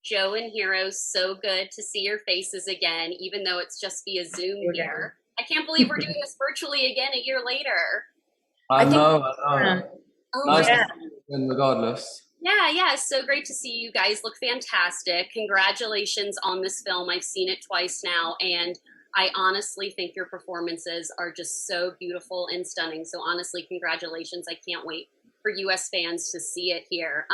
Joe and Hero, so good to see your faces again, even though it's just via Zoom Again. here. I can't believe we're doing this virtually again a year later. I think, I uh, know. Oh my, Nice to yeah. see you again, regardless. yeah, it's so great to see you guys look fantastic. Congratulations on this film. I've seen it twice now, and I honestly think your performances are just so beautiful and stunning. So honestly, congratulations. I can't wait for US fans to see it here.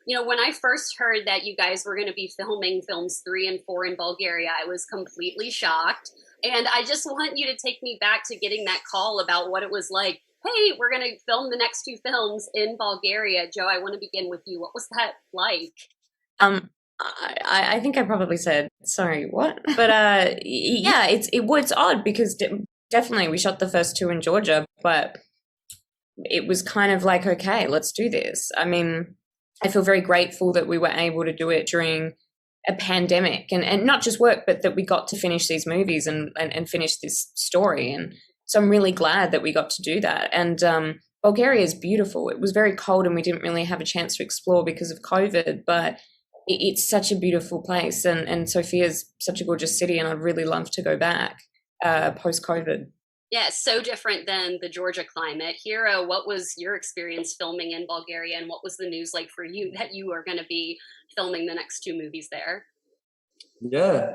When I first heard that you guys were going to be filming films 3 and 4 in Bulgaria, I was completely shocked. And I just want you to take me back to getting that call about what it was like. Hey, we're going to film the next 2 films in Bulgaria. Joe, I want to begin with you. What was that like? Um, I think I probably said sorry, what? But yeah, it's odd because definitely we shot the first two in Georgia, but it was kind of like, okay, let's do this. I mean, I feel very grateful that we were able to do it during a pandemic and not just work, but that we got to finish these movies and finish this story. And so I'm really glad that we got to do that. And Bulgaria is beautiful. It was very cold and we didn't really have a chance to explore because of COVID, but it's such a beautiful place. And Sofia's such a gorgeous city. And I'd really love to go back post COVID. Yeah, it's so different than the Georgia climate. Hero, what was your experience filming in Bulgaria, and what was the news like for you that you are going to be filming the next 2 movies there? Yeah,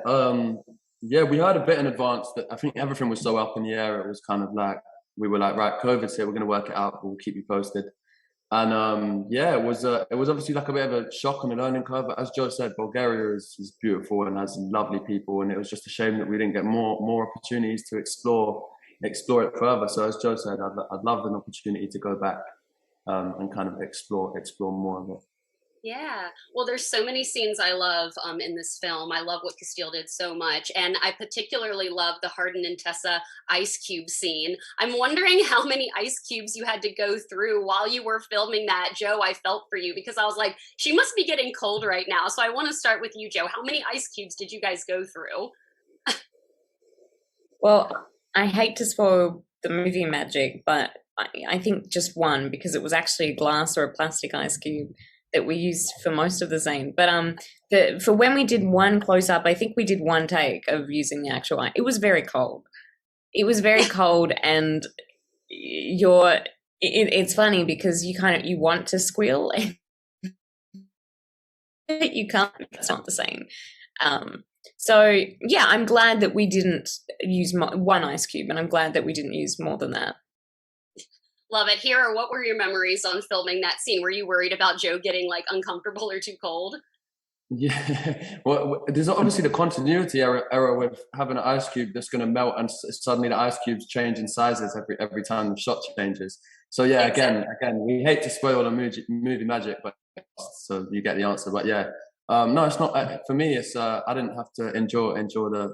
yeah, we heard a bit in advance that I think everything was so up in the air. It was kind of like we were like, right, COVID's here, we're gonna work it out, we'll keep you posted. And yeah, it was obviously like a bit of a shock on the learning curve. But as Joe said, Bulgaria is beautiful and has lovely people, and it was just a shame that we didn't get more opportunities to explore it further. So as Joe said, I'd love an opportunity to go back and kind of explore more of it. Yeah. Well, there's so many scenes I love in this film. I love what Castille did so much. And I particularly love the Hardin and Tessa ice cube scene. I'm wondering how many ice cubes you had to go through while you were filming that. Joe, I felt for you because I was like, she must be getting cold right now. So I want to start with you, Joe. How many ice cubes did you guys go through? Well, I hate to spoil the movie magic, but I think just one because it was actually a glass or a plastic ice cube that we used for most of the scene. But for when we did one close up, I think we did one take of using the actual ice. It was very cold. It was very cold, and it's funny because you want to squeal and you can't. It's not the same. So yeah, I'm glad that we didn't use one ice cube, and I'm glad that we didn't use more than that. Love it. Hero, what were your memories on filming that scene? Were you worried about Joe getting like uncomfortable or too cold? Yeah, well, there's obviously the continuity error with having an ice cube that's going to melt, and suddenly the ice cubes change in sizes every time the shot changes. So yeah, Exactly. again, we hate to spoil the movie magic, but so you get the answer. But yeah, no, it's not for me. It's I didn't have to endure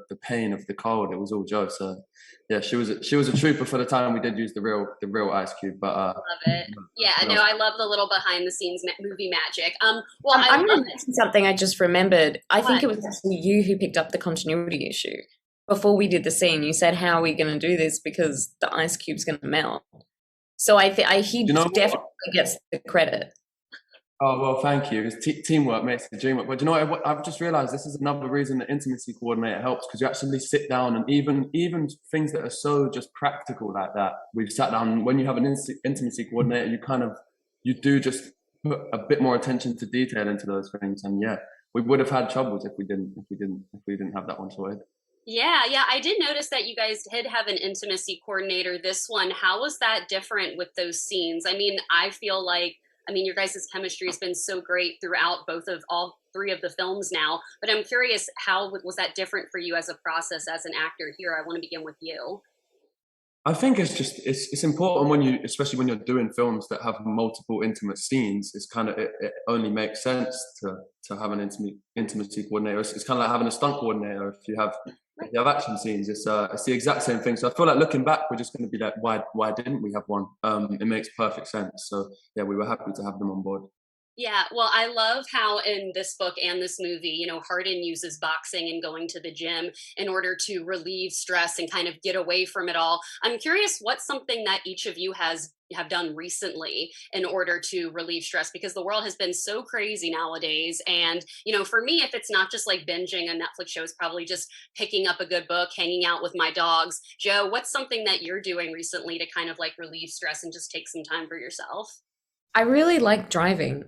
the pain of the cold. It was all Joe. So yeah, she was a trooper for the time we did use the real ice cube. But Love it. Yeah, what no, else? I love the little behind the scenes movie magic. Well, I I'm love going to mention something I just remembered. I think what? it was actually you who picked up the continuity issue before we did the scene. You said, "How are we going to do this because the ice cube's going to melt?" So he You know definitely what? gets the credit. Oh, well, thank you. It's teamwork makes the dream work. But you know what? I've just realized this is another reason the intimacy coordinator helps because you actually sit down and even things that are so just practical like that. We've sat down when you have an intimacy coordinator, you do just put a bit more attention to detail into those things. And yeah, we would have had troubles if we didn't have that one sorted. Yeah, I did notice that you guys did have an intimacy coordinator this one. How was that different with those scenes? I mean, I feel like, your guys' chemistry has been so great throughout both of all 3 of the films now, but I'm curious, how was that different for you as a process as an actor here? I want to begin with you. I think it's important when you, especially when you're doing films that have multiple intimate scenes. It's kind of it only makes sense to have an intimacy coordinator. It's kind of like having a stunt coordinator. If you have action scenes, it's the exact same thing. So I feel like looking back, we're just going to be like, why didn't we have one? It makes perfect sense. So yeah, we were happy to have them on board. Yeah, well, I love how in this book and this movie, Hardin uses boxing and going to the gym in order to relieve stress and kind of get away from it all. I'm curious what's something that each of you has have done recently in order to relieve stress? Because the world has been so crazy nowadays. And, you know, for me, if it's not just like binging a Netflix show, it's probably just picking up a good book, hanging out with my dogs. Joe, what's something that you're doing recently to kind of like relieve stress and just take some time for yourself? I really like driving.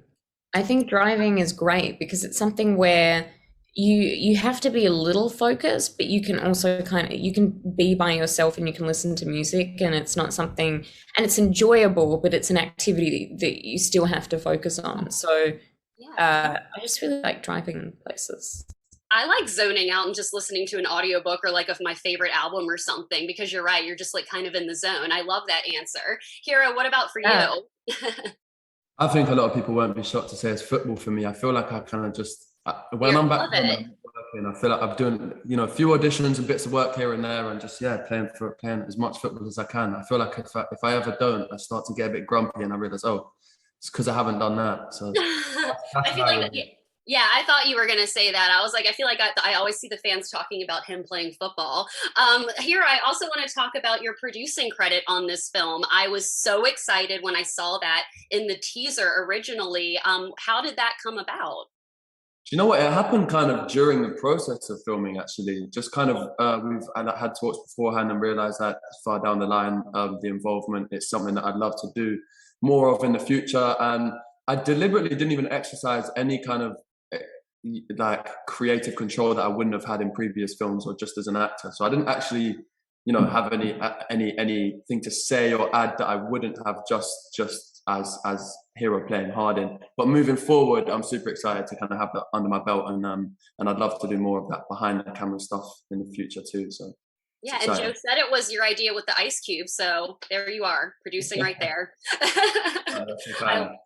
I think driving is great because it's something where you have to be a little focused, but you can also you can be by yourself and you can listen to music, and it's not something, and it's enjoyable, but it's an activity that you still have to focus on. So Yeah. I just really like driving places. I like zoning out and just listening to an audiobook or like of my favorite album or something, because you're right, you're just like kind of in the zone. I love that answer. Hero, what about for Yeah. you? I think a lot of people won't be shocked to say it's football for me. I feel like I kind of just when You I'm back love home, it. I'm working, I feel like I'm doing, you know, a few auditions and bits of work here and there, and just playing as much football as I can. I feel like if I ever don't, I start to get a bit grumpy, and I realize, oh, it's because I haven't done that. So I that's feel how I like, live. yeah, I thought you were going to say that. I was like, I feel like I always see the fans talking about him playing football. Here, I also want to talk about your producing credit on this film. I was so excited when I saw that in the teaser originally. How did that come about? Do you know what? It happened kind of during the process of filming, actually. Just kind of, I had talks beforehand and realized that far down the line, the involvement is something that I'd love to do more of in the future. And I deliberately didn't even exercise any kind of like creative control that I wouldn't have had in previous films or just as an actor. So I didn't actually, you know, have anything to say or add that I wouldn't have just as Hero playing Hardin. But moving forward, I'm super excited to kind of have that under my belt, and I'd love to do more of that behind the camera stuff in the future too. So it's Yeah, and Joe exciting. said it was your idea with the ice cube, so there you are, producing right there. That's I, exciting.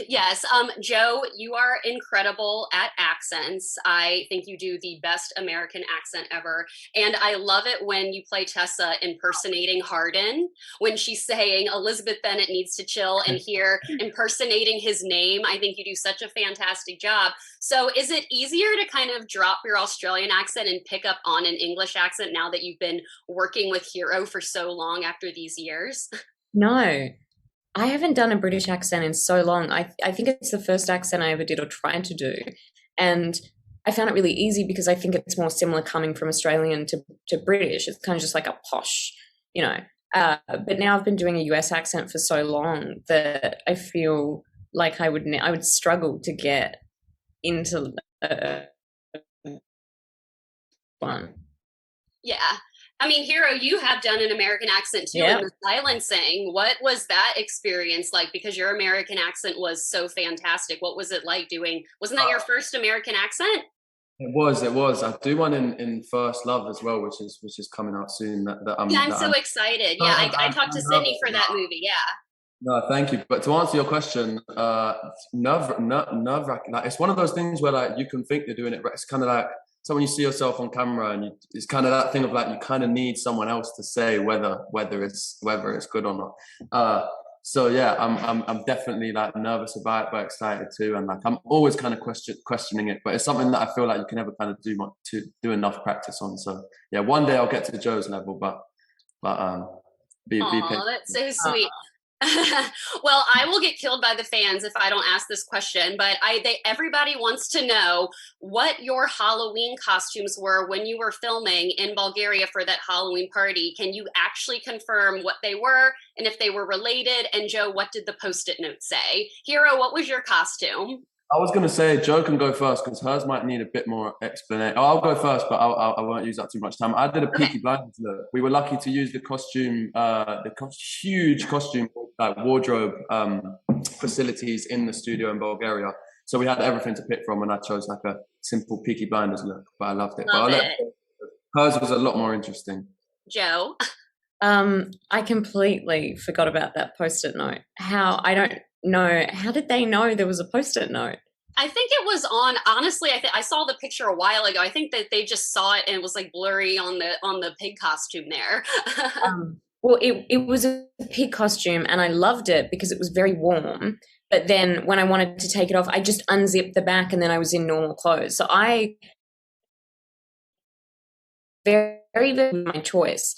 yes, Joe, you are incredible at accents. I think you do the best American accent ever. And I love it when you play Tessa impersonating Hardin, when she's saying Elizabeth Bennet needs to chill, and here impersonating his name. I think you do such a fantastic job. So is it easier to kind of drop your Australian accent and pick up on an English accent now that you've been working with Hero for so long after these years? No, I haven't done a British accent in so long. I think it's the first accent I ever did or tried to do. And I found it really easy because I think it's more similar coming from Australian to British. It's kind of just like a posh, you know. But now I've been doing a US accent for so long that I feel like I would struggle to get into one. Yeah. I mean, Hero, you have done an American accent too in Yeah. the silencing. What was that experience like? Because your American accent was so fantastic. What was it like doing? Wasn't that your first American accent? It was. I do one in First Love as well, which is coming out soon. Yeah, I'm That so I'm excited. Yeah, I talked to Sydney nervous for that about. movie. Yeah. No, thank you. But to answer your question, nerve-wracking. Like, it's one of those things where like you can think you're doing it, but it's kind of like so when you see yourself on camera, and it's kind of that thing of like you kind of need someone else to say whether it's good or not. So yeah, I'm definitely like nervous about it, but excited too, and like I'm always kind of questioning it. But it's something that I feel like you can never kind of do enough practice on. So yeah, one day I'll get to Joe's level, but be patient. Oh, that's so sweet. Well, I will get killed by the fans if I don't ask this question, but everybody wants to know what your Halloween costumes were when you were filming in Bulgaria for that Halloween party. Can you actually confirm what they were and if they were related? And Joe, what did the post-it note say? Hero, what was your costume? I was going to say Joe can go first because hers might need a bit more explanation. Oh, I'll go first, but I won't use that too much time. I did a Okay. Peaky Blinders look. We were lucky to use the costume, huge costume like wardrobe facilities in the studio in Bulgaria. So we had everything to pick from, and I chose like a simple Peaky Blinders look, but I loved it. But Love it. hers was a lot more interesting. Joe? I completely forgot about that post-it note. I don't know. How did they know there was a post-it note? I think it was on. Honestly, I saw the picture a while ago. I think that they just saw it and it was like blurry on the pig costume there. Well, it was a pig costume, and I loved it because it was very warm. But then when I wanted to take it off, I just unzipped the back, and then I was in normal clothes. So I very, very my choice,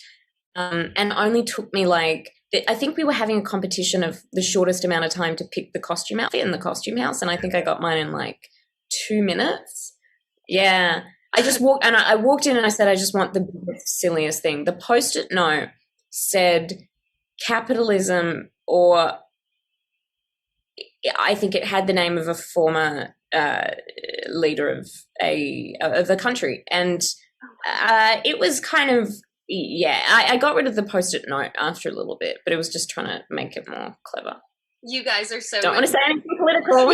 and it only took me like I think we were having a competition of the shortest amount of time to pick the costume outfit in the costume house, and I think I got mine in like 2 minutes. Yeah. I walked in and I said, I just want the silliest thing. The Post-it note said capitalism, or I think it had the name of a former leader of the country, and it was kind of, yeah. I got rid of the Post-it note after a little bit, but it was just trying to make it more clever. You guys are so... Don't want to say anything political.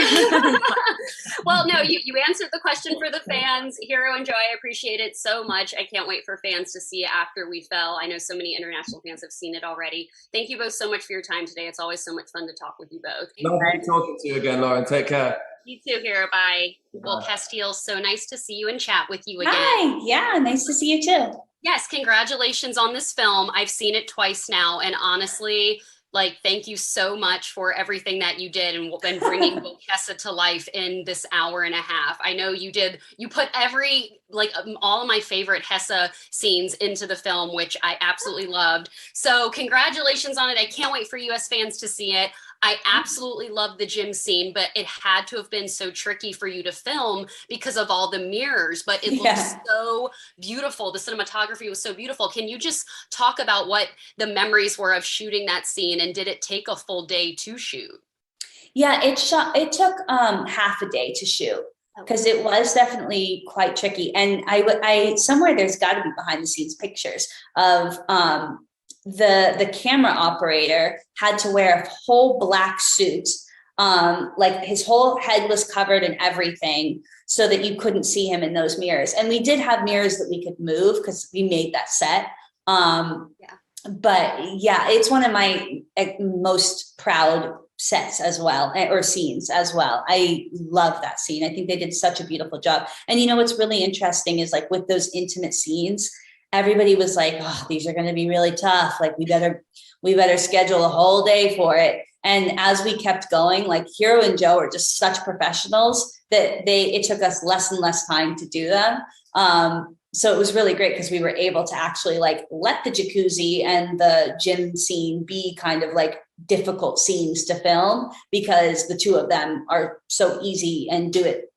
Well, no, you answered the question for the fans. Hero and Joe, I appreciate it so much. I can't wait for fans to see it after we fell. I know so many international fans have seen it already. Thank you both so much for your time today. It's always so much fun to talk with you both. Lovely talking to you again, Lauren. Take care. You too, Hero. Bye. Well, Castille, so nice to see you and chat with you again. Hi. Yeah, nice to see you too. Yes, congratulations on this film. I've seen it twice now, and honestly, like, thank you so much for everything that you did and bringing Bokessa to life in this hour and a half. I know you put all of my favorite Hessa scenes into the film, which I absolutely loved. So congratulations on it. I can't wait for US fans to see it. I absolutely loved the gym scene, but it had to have been so tricky for you to film because of all the mirrors, but it looked so beautiful. The cinematography was so beautiful. Can you just talk about what the memories were of shooting that scene, and did it take a full day to shoot? Yeah, it took half a day to shoot because it was definitely quite tricky. And I somewhere there's got to be behind the scenes pictures of the camera operator had to wear a whole black suit, like his whole head was covered and everything, so that you couldn't see him in those mirrors. And we did have mirrors that we could move because we made that set. But yeah, it's one of my most proud sets as well, or scenes as well. I love that scene. I think they did such a beautiful job. And you know what's really interesting is, like, with those intimate scenes, everybody was like, oh, these are going to be really tough. Like, we better schedule a whole day for it. And as we kept going, like, Hero and Joe are just such professionals that it took us less and less time to do them. So it was really great because we were able to actually, like, let the jacuzzi and the gym scene be kind of like difficult scenes to film because the two of them are so easy and do it,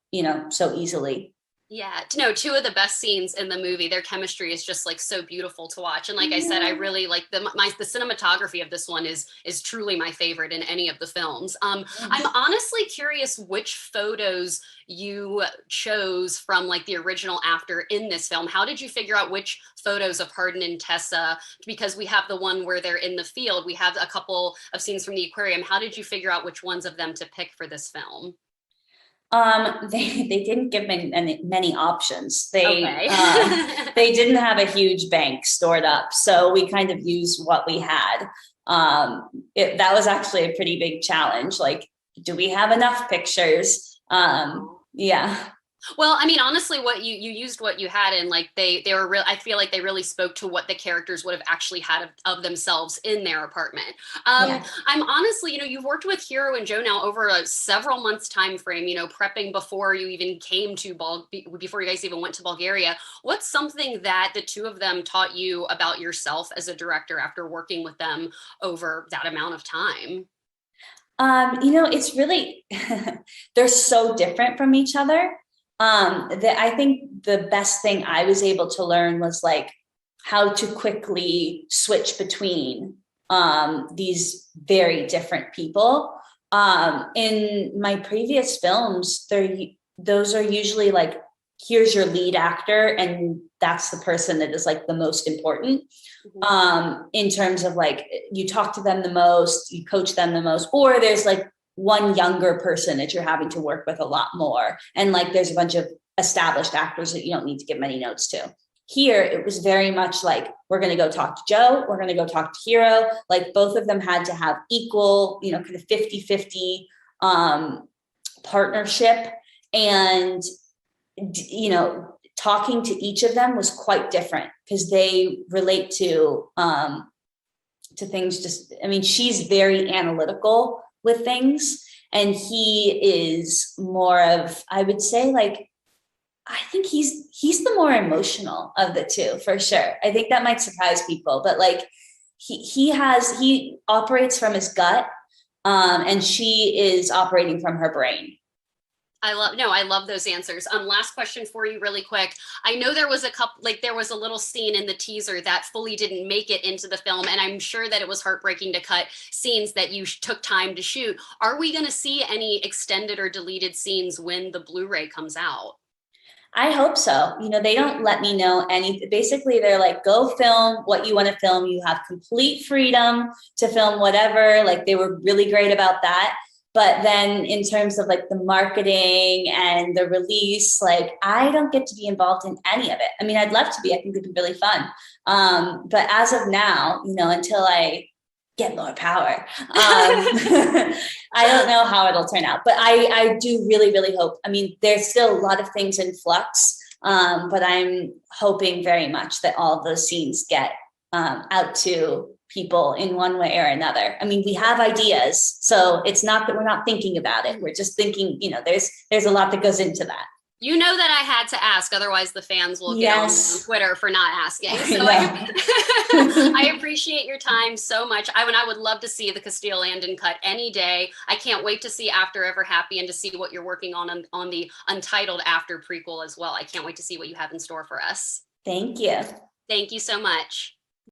so easily. Yeah, two of the best scenes in the movie. Their chemistry is just, like, so beautiful to watch. And like I said, I really like the cinematography of this one is truly my favorite in any of the films. I'm honestly curious which photos you chose from, like, the original after in this film. How did you figure out which photos of Hardin and Tessa? Because we have the one where they're in the field. We have a couple of scenes from the aquarium. How did you figure out which ones of them to pick for this film? They didn't give many options. They didn't have a huge bank stored up, so we kind of used what we had. That was actually a pretty big challenge. Like, do we have enough pictures? Yeah. Well, I mean, honestly, what you used what you had, and like they were real. I feel like they really spoke to what the characters would have actually had of themselves in their apartment. I'm honestly, you've worked with Hero and Joe now over a several months time frame. Prepping before you even came to before you guys even went to Bulgaria. What's something that the two of them taught you about yourself as a director after working with them over that amount of time? It's really they're so different from each other. That I think the best thing I was able to learn was, like, how to quickly switch between these very different people. In my previous films, those are usually like, here's your lead actor, and that's the person that is, like, the most important. In terms of, like, you talk to them the most, you coach them the most, or there's, like, one younger person that you're having to work with a lot more. And, like, there's a bunch of established actors that you don't need to give many notes to. Here, it was very much like, we're going to go talk to Joe, we're going to go talk to Hero. Like, both of them had to have equal, kind of 50-50 partnership. And, talking to each of them was quite different because they relate to things she's very analytical with things, and he is more of, I would say, like, I think he's the more emotional of the two, for sure. I think that might surprise people, but, like, he operates from his gut, and she is operating from her brain. I love those answers. Last question for you really quick. I know there was there was a little scene in the teaser that fully didn't make it into the film, and I'm sure that it was heartbreaking to cut scenes that you took time to shoot. Are we going to see any extended or deleted scenes when the Blu-ray comes out? I hope so. You know, they don't let me know anything. Basically, they're like, go film what you want to film. You have complete freedom to film whatever. Like, they were really great about that. But then in terms of like the marketing and the release, like, I don't get to be involved in any of it. I mean, I'd love to be. I think it'd be really fun. But as of now, you know, until I get more power, I don't know how it'll turn out. But I do really, really hope. I mean, there's still a lot of things in flux, but I'm hoping very much that all those scenes get out to people in one way or another. I mean, we have ideas, so it's not that we're not thinking about it. We're just thinking, you know, there's a lot that goes into that. You know that I had to ask, otherwise the fans will get on Twitter for not asking. So I appreciate your time so much. I would love to see the Castille Landon cut any day. I can't wait to see After Ever Happy and to see what you're working on the Untitled After prequel as well. I can't wait to see what you have in store for us. Thank you. Thank you so much.